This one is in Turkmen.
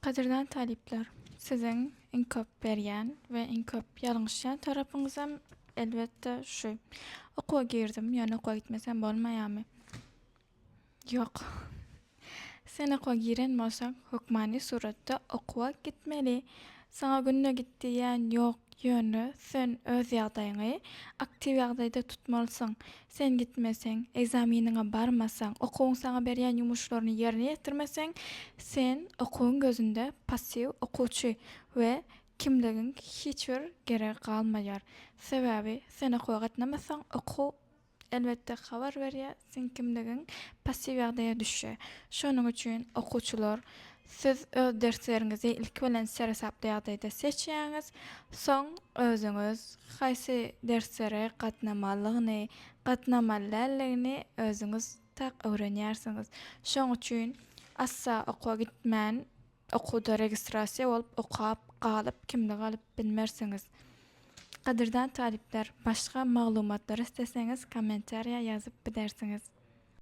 Qadirdan talipler, sizin en köp berýän we en köp ýalňyşýan tarapyňyzam elbetde şu. Okuwa girdim, ýöne okuwa gitmesem bolmaýarmy? Ýok. Sen okuwa giren bolsaň, hukmany suratda okuwa gitmeli. Saňa günne git diýen ýok, ýöne sen öz ýagdaýyňy aktiw ýagdaýda tutmalysyň. Sen gitmeseň, egzaminiňe barmasaň, okuwyň saňa berýän ýumuşlaryny ýerine ýetirmeseň, sen okuwyň gözünde passiw okuwçy we kimligiň hiç bir geregi galmaýar. Sebäbi sen okuwa gatnamasaň, okuw elbetde habar berýär, sen kimligiň passiw ýagdaýa düşýär. Şonuň üçin okuwçylar siz öz dersleriňizi ilki bilen seresaply ýagdaýda seçýäňiz, soň özüňiz haýsy derslere gatnamalygyny, gatnamalylygini özüňiz tak öwrenýärsiňiz. Şoň üçin assa okuwa gitmän, okuwda registrasiýa bolup okap galyp kimlik alyp bilmersiňiz. Qadirdan talipler, başga maglumatlar isteseňiz kommentariýa ýazyp bilersiňiz.